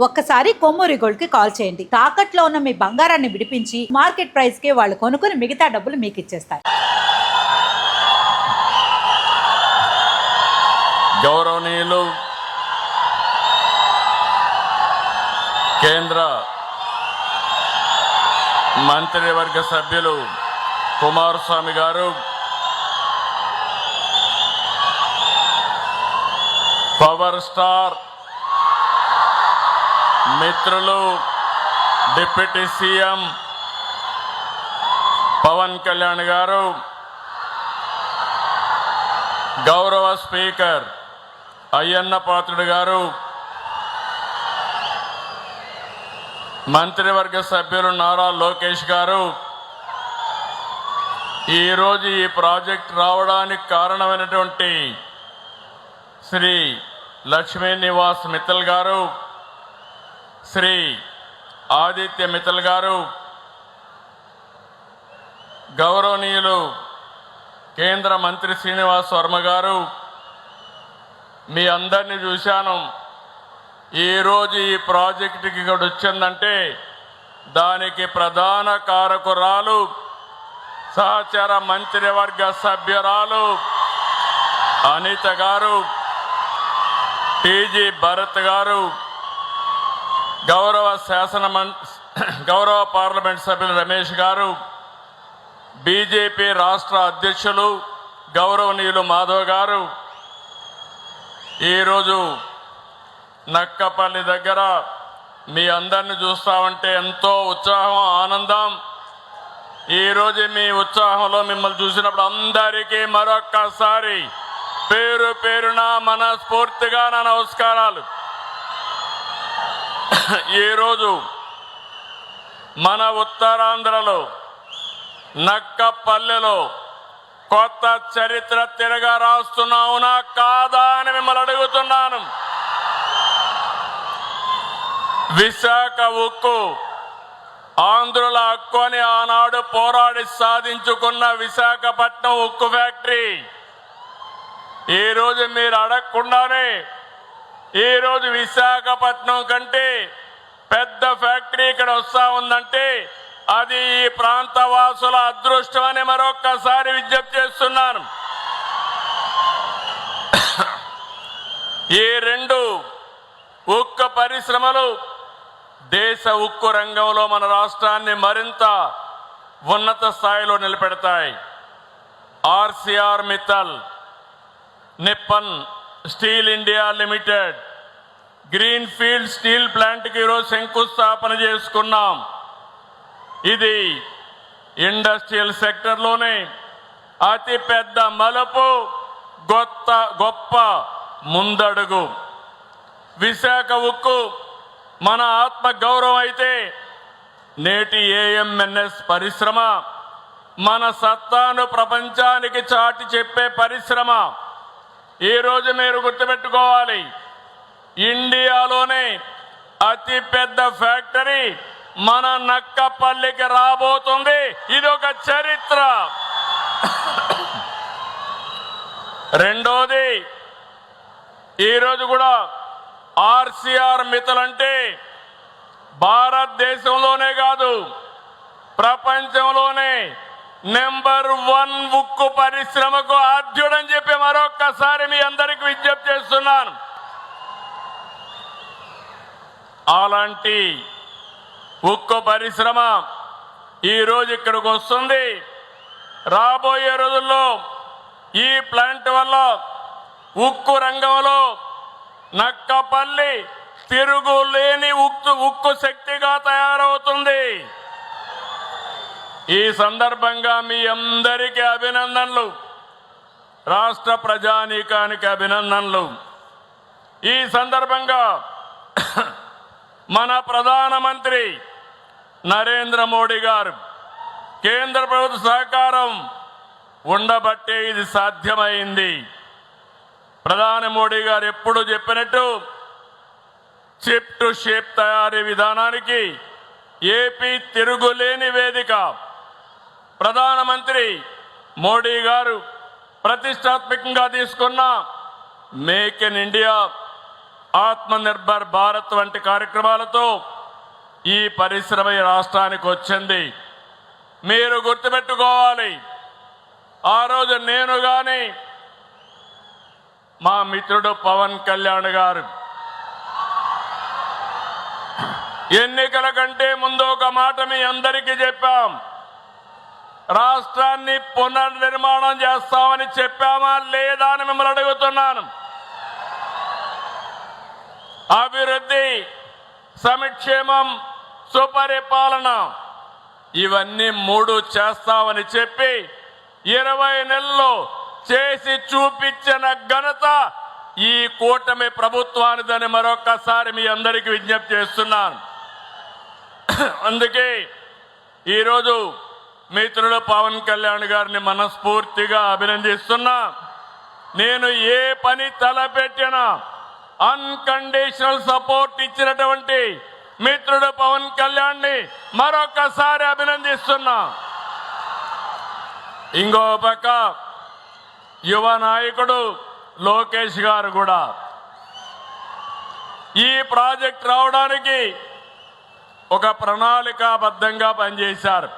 ఒక్కసారి కొమ్మూరి గోల్డ్ కి కాల్ చేయండి. తాకట్లో ఉన్న మీ బంగారాన్ని విడిపించి మార్కెట్ ప్రైస్ కి వాళ్ళు కొనుక్కుని మిగతా డబ్బులు మీకు ఇచ్చేస్తారు. గౌరవనీయులు కేంద్ర మంత్రివర్గ సభ్యులు కుమారస్వామి గారు, పవర్ స్టార్ మిత్రులు డిప్యూటీ సీఎం పవన్ కళ్యాణ్ గారు, గౌరవ స్పీకర్ అయ్యన్న పాత్రుడు గారు, మంత్రివర్గ సభ్యులు నారా లోకేష్ గారు, ఈరోజు ఈ ప్రాజెక్ట్ రావడానికి కారణమైనటువంటి శ్రీ లక్ష్మీ నివాస్ మిత్తల్ గారు, శ్రీ ఆదిత్య మిత్తల్ గారు, గౌరవనీయులు కేంద్ర మంత్రి శ్రీనివాస్ వర్మ గారు, మీ అందరినీ చూశాను. ఈరోజు ఈ ప్రాజెక్టుకి ఇక్కడ వచ్చిందంటే దానికి ప్రధాన కారకురాలు సహచర మంత్రివర్గ సభ్యురాలు అనిత గారు, టీజీ భరత్ గారు, గౌరవ పార్లమెంట్ సభ్యులు రమేష్ గారు, బీజేపీ రాష్ట్ర అధ్యక్షులు గౌరవనీయులు మాధవ్ గారు. ఈరోజు నక్కపల్లి దగ్గర మీ అందరిని చూస్తామంటే ఎంతో ఉత్సాహం, ఆనందం. ఈరోజు మీ ఉత్సాహంలో మిమ్మల్ని చూసినప్పుడు అందరికీ మరొక్కసారి పేరు పేరున మనస్ఫూర్తిగా నా నమస్కారాలు. ఈరోజు మన ఉత్తరాంధ్రలో నక్కపల్లెలో కొత్త చరిత్ర తిరగా రాస్తున్నావునా కాదా అని మిమ్మల్ని అడుగుతున్నాను. విశాఖ ఉక్కు ఆంధ్రుల హక్కు అని ఆనాడు పోరాడి సాధించుకున్న విశాఖపట్నం ఉక్కు ఫ్యాక్టరీ ఈరోజు మీరు అడగకుండానే ఈరోజు విశాఖపట్నం కంటే పెద్ద ఫ్యాక్టరీ ఇక్కడ వస్తా ఉందంటే అది ఈ ప్రాంత వాసుల అదృష్టం అని మరొక్కసారి విజ్ఞప్తి చేస్తున్నాను. ఈ రెండు ఉక్కు పరిశ్రమలు దేశ ఉక్కు రంగంలో మన రాష్ట్రాన్ని మరింత ఉన్నత స్థాయిలో నిలబెడతాయి. ArcelorMittal, Nippon Steel India Limited green field steel ప్లాంట్కి ఈరోజు శంకుస్థాపన చేసుకున్నాం. ఇది ఇండస్ట్రియల్ సెక్టర్లోనే అతి పెద్ద మలుపు, గొప్ప ముందడుగు. విశాఖ ఉక్కు మన ఆత్మ గౌరవం అయితే నేటి ఏఎంఎన్ఎస్ పరిశ్రమ మన సత్తాను ప్రపంచానికి చాటి చెప్పే పరిశ్రమ. ఈరోజు మీరు గుర్తుపెట్టుకోవాలి, ఇండియాలోనే అతి పెద్ద ఫ్యాక్టరీ మన నక్కపల్లికి రాబోతుంది. ఇది ఒక చరిత్ర. రెండోది, ఈరోజు కూడా ఆర్సీఆర్ మిత్తల్ అంటే భారతదేశంలోనే కాదు ప్రపంచంలోనే నెంబర్ 1 ఉక్కు పరిశ్రమకు ఆద్యుడని చెప్పి మరొక్కసారి మీ అందరికి విజ్ఞప్తి చేస్తున్నాను. అలాంటి ఉక్కు పరిశ్రమ ఈరోజు ఇక్కడికి వస్తుంది. రాబోయే రోజుల్లో ఈ ప్లాంట్ వల్ల ఉక్కు రంగంలో నక్కపల్లి తిరుగులేని ఉక్కు శక్తిగా తయారవుతుంది. ఈ సందర్భంగా మీ అందరికీ అభినందనలు, రాష్ట్ర ప్రజానీకానికి అభినందనలు. ఈ సందర్భంగా మన ప్రధానమంత్రి నరేంద్ర మోడీ గారు కేంద్ర ప్రభుత్వ సహకారం ఉండబట్టే ఇది సాధ్యమైంది. ప్రధాని మోడీ గారు ఎప్పుడు చెప్పినట్టు చిప్ టు షేప్ తయారీ విధానానికి ఏపీ తిరుగులేని వేదిక. ప్రధానమంత్రి మోడీ గారు ప్రతిష్టాత్మకంగా తీసుకున్న make in India, Atmanirbhar Bharat వంటి కార్యక్రమాలతో ఈ పరిశ్రమ ఈ రాష్ట్రానికి వచ్చింది. మీరు గుర్తుపెట్టుకోవాలి, ఆ రోజు నేను గాని మా మిత్రుడు పవన్ కళ్యాణ్ గారు ఎన్నికల కంటే ముందు ఒక మాట మీ అందరికీ చెప్పాం. రాష్ట్రాన్ని పునర్నిర్మాణం చేస్తామని చెప్పామా లేదా అని మిమ్మల్ని అడుగుతున్నాను. అభివృద్ధి, సంక్షేమం, సుపరిపాలన ఇవన్నీ 3 చేస్తామని చెప్పి 20 నెలల్లో చేసి చూపించిన ఘనత ఈ కూటమి ప్రభుత్వానిదని మరొక్కసారి మీ అందరికీ విజ్ఞప్తి చేస్తున్నాను. అందుకే ఈరోజు మిత్రుడు పవన్ కళ్యాణ్ గారిని మనస్ఫూర్తిగా అభినందిస్తున్నా. నేను ఏ పని తలపెట్టినా అన్కండిషనల్ సపోర్ట్ ఇచ్చినటువంటి మిత్రుడు పవన్ కళ్యాణ్ ని మరొకసారి అభినందిస్తున్నా. ఇంకో పక్క యువ నాయకుడు లోకేష్ గారు కూడా ఈ ప్రాజెక్ట్ రావడానికి ఒక ప్రణాళికాబద్ధంగా పనిచేశారు.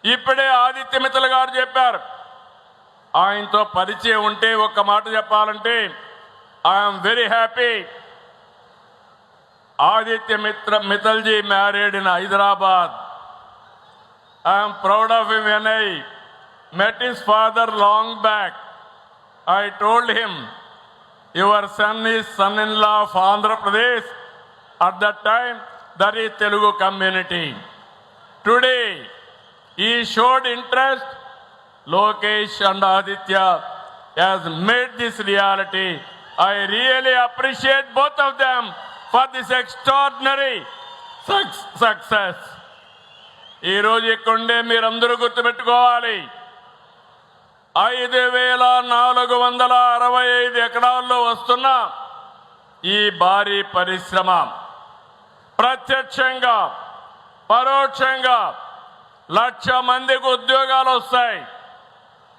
ఇప్పుడే ఆదిత్య మిత్తల్ గారు చెప్పారు. ఆయనతో పరిచయం ఉంటే ఒక్క మాట చెప్పాలంటే I'm very happy. Aditya Mittal ji married in Hyderabad. I am proud of him. When I met his father long back, I told him, your son is son-in-law of Andhra Pradesh. At that time, that is Telugu community. Today, he showed interest. Lokesh and Aditya has made this reality. I really appreciate both of them for this extraordinary success. ఈ రోజు ఇక్కడే మీరందరూ గుర్తుపెట్టుకోవాలి, 5,465 ఎకరాల్లో వస్తున్న ఈ భారీ పరిశ్రమ ప్రత్యక్షంగా పరోక్షంగా 1,00,000 మందికి ఉద్యోగాలు వస్తాయి.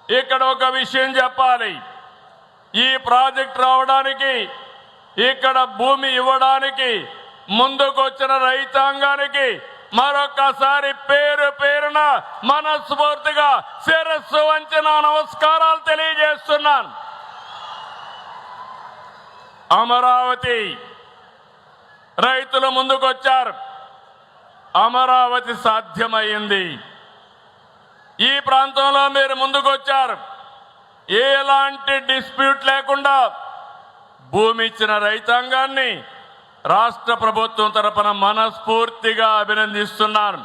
ఇక్కడ ఒక విషయం చెప్పాలి, ఈ ప్రాజెక్ట్ రావడానికి, ఇక్కడ భూమి ఇవ్వడానికి ముందుకొచ్చిన రైతాంగానికి మరొకసారి పేరు పేరున మనస్ఫూర్తిగా శిరస్సు వంచి నా నమస్కారాలు తెలియజేస్తున్నాను. అమరావతి రైతులు ముందుకొచ్చారు, అమరావతి సాధ్యమైంది. ఈ ప్రాంతంలో మీరు ముందుకొచ్చారు, ఎలాంటి డిస్ప్యూట్ లేకుండా భూమి ఇచ్చిన రైతాంగాన్ని రాష్ట్ర ప్రభుత్వం తరపున మనస్ఫూర్తిగా అభినందిస్తున్నాను.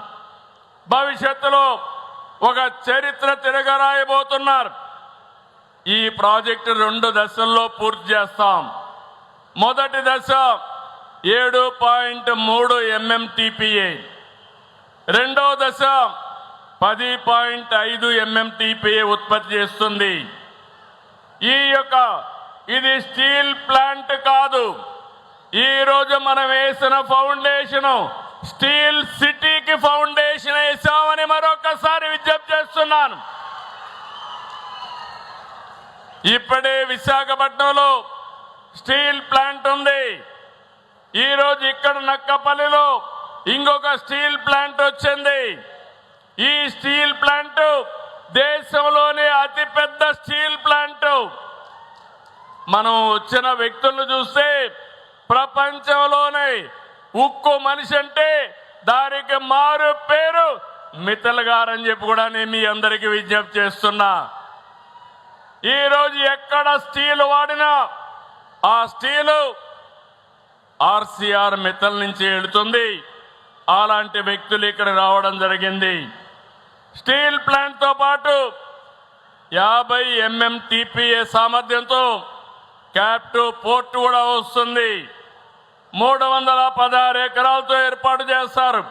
భవిష్యత్తులో ఒక చరిత్ర తిరగరాయబోతున్నారు. ఈ ప్రాజెక్టు 2 దశల్లో పూర్తి చేస్తాం. మొదటి దశ 7.3 MMTPA, రెండో దశ 10.5 MMTPA ఉత్పత్తి చేస్తుంది. ఇది స్టీల్ ప్లాంట్ కాదు, ఈ రోజు మనం వేసిన ఫౌండేషన్ స్టీల్ సిటీకి ఫౌండేషన్ వేసామని మరొకసారి విజ్ఞప్తి చేస్తున్నాను. ఇప్పుడే విశాఖపట్నంలో స్టీల్ ప్లాంట్ ఉంది. ఈ రోజు ఇక్కడ నక్కపల్లిలో ఇంకొక స్టీల్ ప్లాంట్ వచ్చింది. ఈ స్టీల్ ప్లాంట్ దేశంలోనే అతిపెద్ద స్టీల్ ప్లాంట్. మనం వచ్చిన వ్యక్తులను చూస్తే ప్రపంచంలోనే ఉక్కు మనిషి అంటే దానికి మారు పేరు మిత్తల్ గారని చెప్పి కూడా నేను మీ అందరికీ విజ్ఞప్తి చేస్తున్నా. ఈరోజు ఎక్కడ స్టీల్ వాడినా ఆ స్టీలు ఆర్సీఆర్ మిత్తల్ నుంచి వెళుతుంది. అలాంటి వ్యక్తులు ఇక్కడ రావడం జరిగింది. స్టీల్ ప్లాంట్తో పాటు 50 MMTPA సామర్థ్యంతో క్యాప్టివ్ పోర్ట్ కూడా వస్తుంది. 316 ఎకరాలతో ఏర్పాటు చేస్తారు.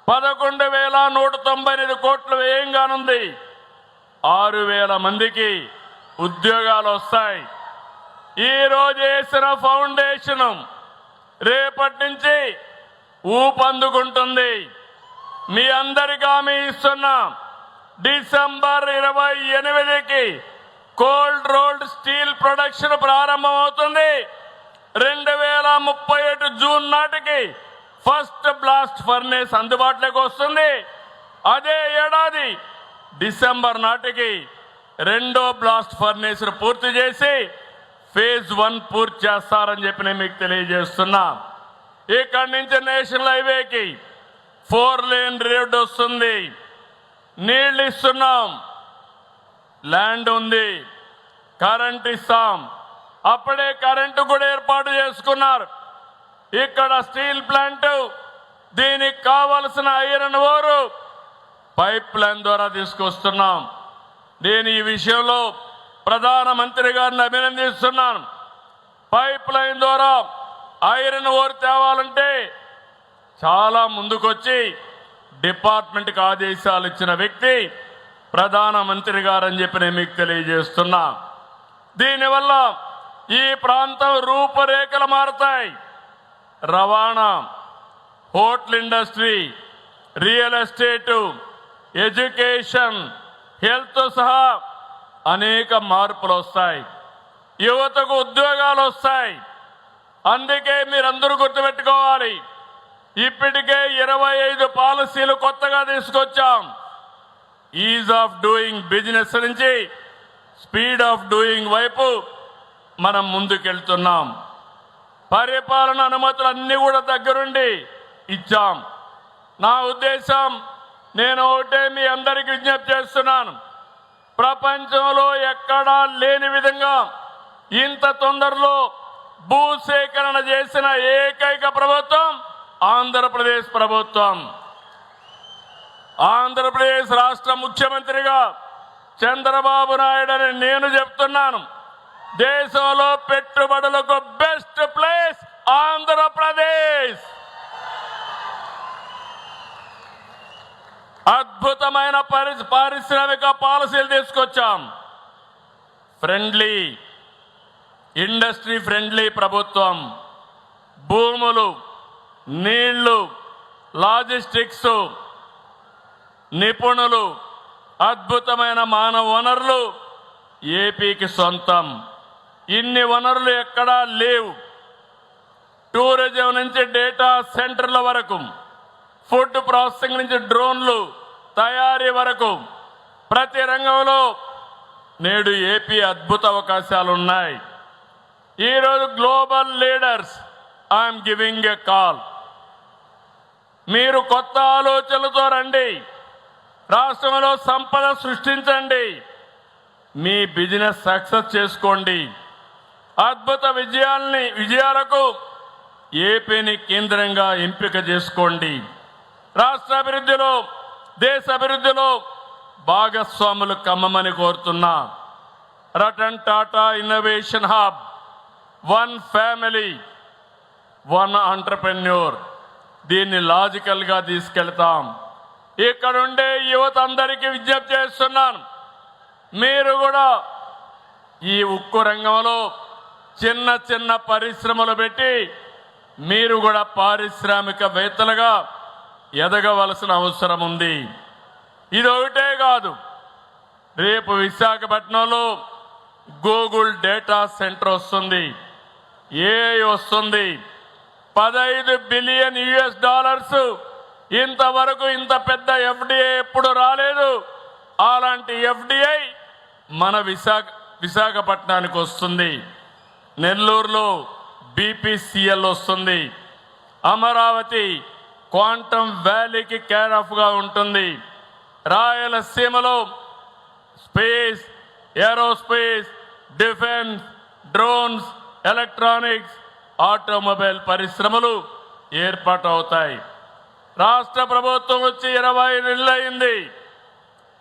11,198 కోట్ల వ్యయం కానుంది. 6,000 మందికి ఉద్యోగాలు వస్తాయి. ఈ రోజు వేసిన ఫౌండేషన్ రేపటి నుంచి ఊపందుకుంటుంది. మీ అందరికీ హామీ ఇస్తున్నా, డిసెంబర్ 28కి కోల్డ్ రోల్డ్ స్టీల్ ప్రొడక్షన్ ప్రారంభమవుతుంది. 2037 జూన్ నాటికి ఫస్ట్ బ్లాస్ట్ ఫర్నేస్ అందుబాటులోకి వస్తుంది. అదే ఏడాది డిసెంబర్ నాటికి రెండో బ్లాస్ట్ ఫర్నేస్ పూర్తి చేసి ఫేజ్ 1 పూర్తి చేస్తారని చెప్పి నేను మీకు తెలియజేస్తున్నా. ఇక్కడి నుంచి నేషనల్ హైవేకి 4 లేన్ రోడ్ వస్తుంది. నీళ్లు ఇస్తున్నాం, ల్యాండ్ ఉంది, కరెంట్ ఇస్తాం. అప్పుడే కరెంటు కూడా ఏర్పాటు చేసుకున్నారు. ఇక్కడ స్టీల్ ప్లాంట్, దీనికి కావలసిన ఐరన్ ఓర్ పైప్ లైన్ ద్వారా తీసుకొస్తున్నాం. నేను ఈ విషయంలో ప్రధానమంత్రి గారిని అభినందిస్తున్నాను. పైప్ లైన్ ద్వారా ఐరన్ ఓర్ తేవాలంటే చాలా ముందుకొచ్చి డిపార్ట్మెంట్కి ఆదేశాలు ఇచ్చిన వ్యక్తి ప్రధానమంత్రి గారని చెప్పి నేను మీకు తెలియజేస్తున్నా. దీనివల్ల ఈ ప్రాంతం రూపురేఖలు మారతాయి. రవాణా, hotel industry, real estate, education, health సహా అనేక మార్పులు వస్తాయి. యువతకు ఉద్యోగాలు వస్తాయి. అందుకే మీరందరూ గుర్తుపెట్టుకోవాలి, ఇప్పటికే 25 పాలసీలు కొత్తగా తీసుకొచ్చాం. ఈజ్ ఆఫ్ డూయింగ్ బిజినెస్ నుంచి స్పీడ్ ఆఫ్ డూయింగ్ వైపు మనం ముందుకెళ్తున్నాం. పరిపాలన అనుమతులు అన్నీ కూడా దగ్గరుండి ఇచ్చాం. నా ఉద్దేశం, నేను ఒకటే మీ అందరికీ విజ్ఞప్తి చేస్తున్నాను, ప్రపంచంలో ఎక్కడా లేని విధంగా ఇంత తొందరలో భూసేకరణ చేసిన ఏకైక ప్రభుత్వం ఆంధ్రప్రదేశ్ ప్రభుత్వం. ఆంధ్రప్రదేశ్ రాష్ట్ర ముఖ్యమంత్రిగా చంద్రబాబు నాయుడు అని నేను చెప్తున్నాను. దేశంలో పెట్టుబడులకు బెస్ట్ ప్లేస్ ఆంధ్రప్రదేశ్. అద్భుతమైన పారిశ్రామిక పాలసీలు తీసుకొచ్చాం. ఫ్రెండ్లీ, ఇండస్ట్రీ ఫ్రెండ్లీ ప్రభుత్వం. భూములు, నీళ్లు, లాజిస్టిక్స్, నిపుణులు, అద్భుతమైన మానవ వనరులు ఏపీకి సొంతం. ఇన్ని వనరులు ఎక్కడా లేవు. టూరిజం నుంచి డేటా సెంటర్ల వరకు, ఫుడ్ ప్రాసెసింగ్ నుంచి డ్రోన్లు తయారీ వరకు ప్రతి రంగంలో నేడు ఏపీ అద్భుత అవకాశాలు ఉన్నాయి. ఈరోజు global leaders, I'm giving a call. మీరు కొత్త ఆలోచనలతో రండి, రాష్ట్రంలో సంపద సృష్టించండి, మీ బిజినెస్ సక్సెస్ చేసుకోండి. అద్భుత విజయాలకు ఏపీని కేంద్రంగా ఎంపిక చేసుకోండి. రాష్ట్ర అభివృద్ధిలో, దేశ అభివృద్ధిలో భాగస్వాములు కమ్మమని కోరుతున్నా. Ratan Tata innovation hub, 1 family 1 entrepreneur, దీన్ని లాజికల్గా తీసుకెళ్తాం. ఇక్కడుండే యువత అందరికీ విజ్ఞప్తి చేస్తున్నాను, మీరు కూడా ఈ ఉక్కు రంగంలో చిన్న చిన్న పరిశ్రమలు పెట్టి మీరు కూడా పారిశ్రామికవేత్తలుగా ఎదగవలసిన అవసరం ఉంది. ఇది ఒకటే కాదు, రేపు విశాఖపట్నంలో గూగుల్ డేటా సెంటర్ వస్తుంది, ఏఐ వస్తుంది. $15 బిలియన్ ఇంతవరకు ఇంత పెద్ద ఎఫ్డిఐ ఎప్పుడు రాలేదు. అలాంటి ఎఫ్డిఐ మన విశాఖపట్నానికి వస్తుంది. నెల్లూరులో బీపీసీఎల్ వస్తుంది. అమరావతి క్వాంటమ్ వ్యాలీకి కేర్ ఆఫ్గా ఉంటుంది. రాయలసీమలో space, aerospace, defence, drones, electronics, automobile పరిశ్రమలు ఏర్పాటు అవుతాయి. రాష్ట్ర ప్రభుత్వం వచ్చి 20 నెలలు అయింది.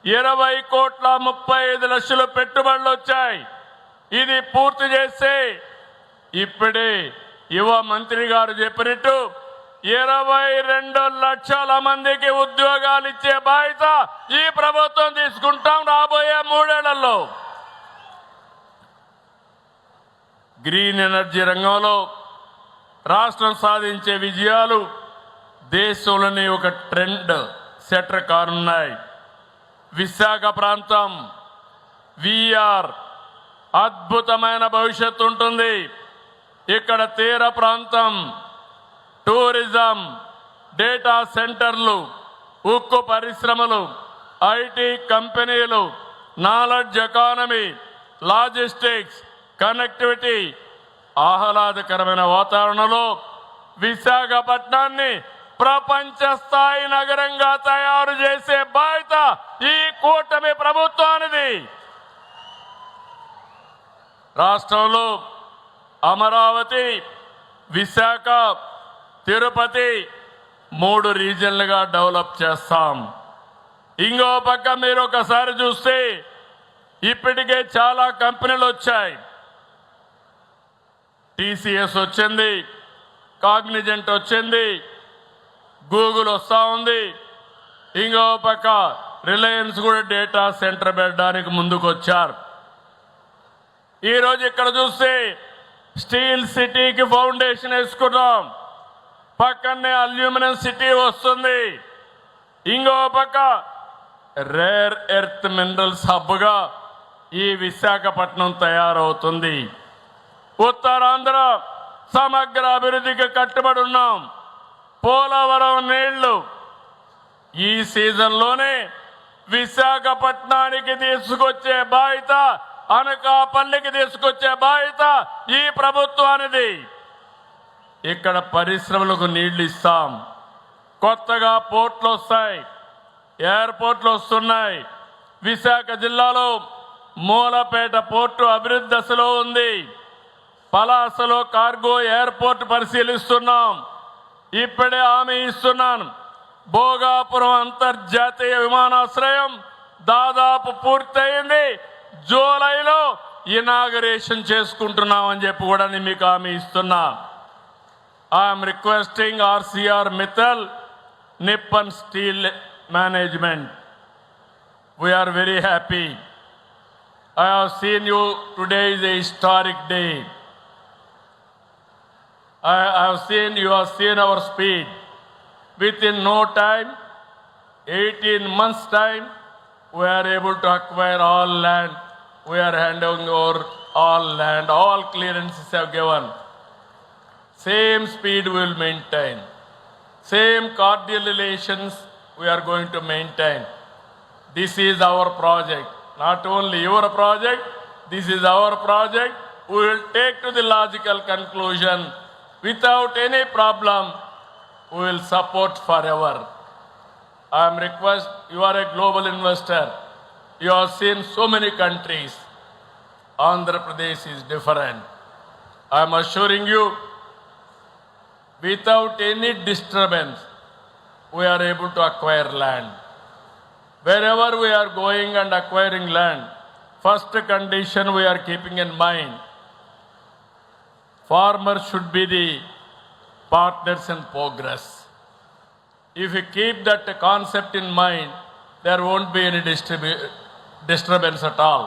20,35,00,000 పెట్టుబడులు వచ్చాయి. ఇది పూర్తి చేస్తే ఇప్పుడే యువ మంత్రి గారు చెప్పినట్టు 22 లక్షల మందికి ఉద్యోగాలు ఇచ్చే బాధ్యత ఈ ప్రభుత్వం తీసుకుంటాం రాబోయే 3 ఏళ్లలో. గ్రీన్ ఎనర్జీ రంగంలో రాష్ట్రం సాధించే విజయాలు దేశంలోని ఒక ట్రెండ్ సెటర్ కానున్నాయి. విశాఖ ప్రాంతం వీఆర్ అద్భుతమైన భవిష్యత్తు ఉంటుంది. ఇక్కడ తీర ప్రాంతం, టూరిజం, డేటా సెంటర్లు, ఉక్కు పరిశ్రమలు, ఐటీ కంపెనీలు, నాలెడ్జ్ ఎకానమీ, లాజిస్టిక్స్, కనెక్టివిటీ, ఆహ్లాదకరమైన వాతావరణంలో విశాఖపట్నాన్ని ప్రపంచ స్థాయి నగరంగా తయారు చేసే బాధ్యత ఈ కూటమి ప్రభుత్వానిది. రాష్ట్రంలో అమరావతి, విశాఖ, తిరుపతి 3 రీజన్లుగా డెవలప్ చేస్తాం. ఇంకో పక్క మీరు ఒకసారి చూస్తే ఇప్పటికే చాలా కంపెనీలు వచ్చాయి. టీసీఎస్ వచ్చింది, కాగ్నిజెంట్ వచ్చింది, గూగుల్ వస్తూ ఉంది. ఇంకో పక్క రిలయన్స్ కూడా డేటా సెంటర్ పెట్టడానికి ముందుకు వచ్చారు. ఈరోజు ఇక్కడ చూస్తే స్టీల్ సిటీకి ఫౌండేషన్ వేసుకున్నాం. పక్కనే అల్యూమినియం సిటీ వస్తుంది. ఇంకో పక్క రేర్ ఎర్త్ మినరల్స్ హబ్గా ఈ విశాఖపట్నం తయారవుతుంది. ఉత్తరాంధ్ర సమగ్ర అభివృద్ధికి కట్టుబడి ఉన్నాం. పోలవరం నీళ్లు ఈ సీజన్లోనే విశాఖపట్నానికి తీసుకొచ్చే బాధ్యత, అనకాపల్లికి తీసుకొచ్చే బాధ్యత ఈ ప్రభుత్వానిది. ఇక్కడ పరిశ్రమలకు నీళ్లు ఇస్తాం. కొత్తగా పోర్ట్లు వస్తాయి, ఎయిర్పోర్ట్లు వస్తున్నాయి. విశాఖ జిల్లాలో మూలపేట పోర్టు అభివృద్ధి దశలో ఉంది. పలాసలో కార్గో ఎయిర్పోర్ట్ పరిశీలిస్తున్నాం. ఇప్పుడే హామీ ఇస్తున్నాను, భోగాపురం అంతర్జాతీయ విమానాశ్రయం దాదాపు పూర్తయింది. జూలైలో ఇనాగరేషన్ చేసుకుంటున్నామని చెప్పి కూడా నేను మీకు హామీ ఇస్తున్నా. I'm requesting ArcelorMittal, Nippon steel management, we're very happy. I have seen you, today is a historic day. I have seen, you have seen our speed. Within no time, 18 months time, we are able to acquire all land. We are handing over all land, all clearances have given. Same speed we will maintain. Same cordial relations we are going to maintain. This is our project. Not only your project, this is our project. We will take to the logical conclusion without any problem. We will support forever. I am request, you are a global investor. You have seen so many countries. Andhra Pradesh is different. I am assuring you, without any disturbance, we are able to acquire land. Wherever we are going and acquiring land, first condition we are keeping in mind, farmers should be the partners in progress. If you keep that concept in mind, there won't be any disturbance at all.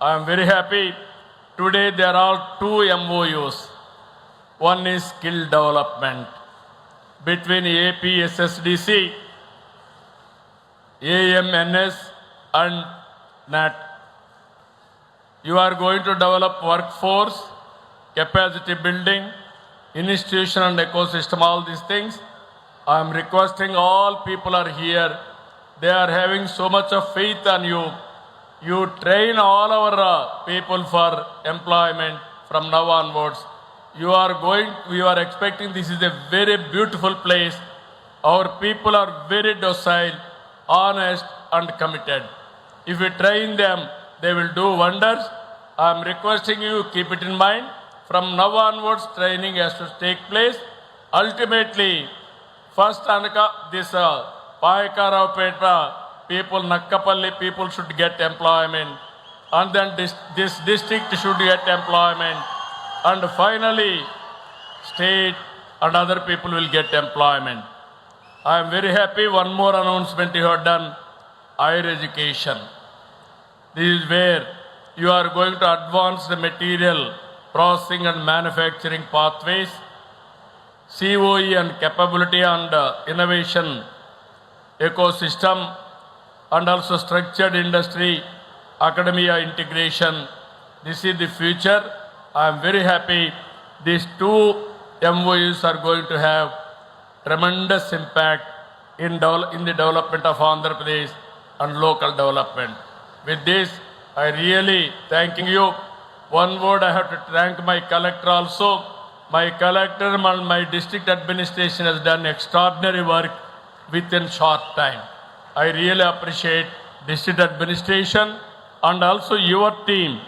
I am very happy. Today there are 2 MOUs. One is skill development between AP, SSDC, AMNS and NAT. You are going to develop workforce, capacity building, institution and ecosystem, all these things. I am requesting all people are here. They are having so much of faith on you. You train all our people for employment from now onwards. We are expecting, this is a very beautiful place. Our people are very docile, honest and committed. If we train them, they will do wonders. I am requesting you, keep it in mind. From now onwards, training has to take place. Ultimately, first this Payakaravpeta people, Nakkapalli people should get employment. And then this district should get employment. And finally, state and other people will get employment. I am very happy. One more announcement you have done, higher education. This is where you are going to advance the material processing and manufacturing pathways, COE and capability and innovation ecosystem, and also structured industry, academia integration. This is the future. I am very happy. these two MOUs are going to have tremendous impact in the development of Andhra Pradesh and local development. With this, I really thanking you. One word I have to thank my collector also. My collector and my district administration has done extraordinary work within short time. I really appreciate district administration and also your team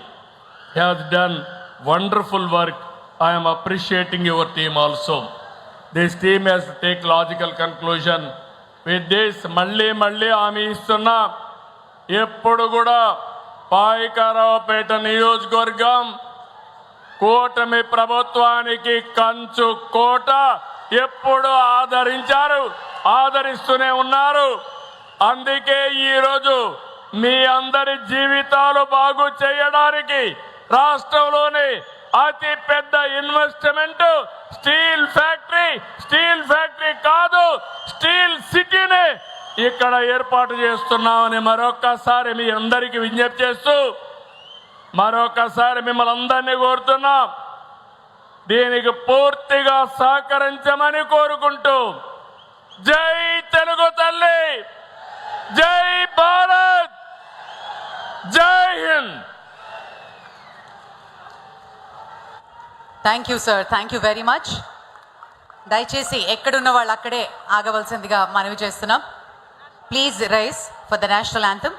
has done wonderful work. I am appreciating your team also. This team has to take logical conclusion. With this, మళ్ళీ ఆమె ఇస్తున్నా ఎప్పుడు కూడా పాయకారావుపేట నియోజకవర్గం కూటమి ప్రభుత్వానికి కంచు కోట ఎప్పుడు ఆదరిస్తూనే ఉన్నారు. అందుకే ఈరోజు మీ అందరి జీవితాలు బాగు చేయడానికి రాష్ట్రంలోని అతి పెద్ద ఇన్వెస్ట్మెంట్ స్టీల్ ఫ్యాక్టరీ కాదు, స్టీల్ సిటీని ఇక్కడ ఏర్పాటు చేస్తున్నామని మరొక్కసారి మీ అందరికీ విజ్ఞప్తి చేస్తూ మరొకసారి మిమ్మల్ని అందరినీ కోరుతున్నాం, దీనికి పూర్తిగా సహకరించమని కోరుకుంటూ జై తెలుగు తల్లి, జై భారత్, జై Hind. Thank you sir, thank you very much. దయచేసి ఎక్కడున్న వాళ్ళు అక్కడే ఆగవలసిందిగా మనవి చేస్తున్నాం. Please rise for the national anthem.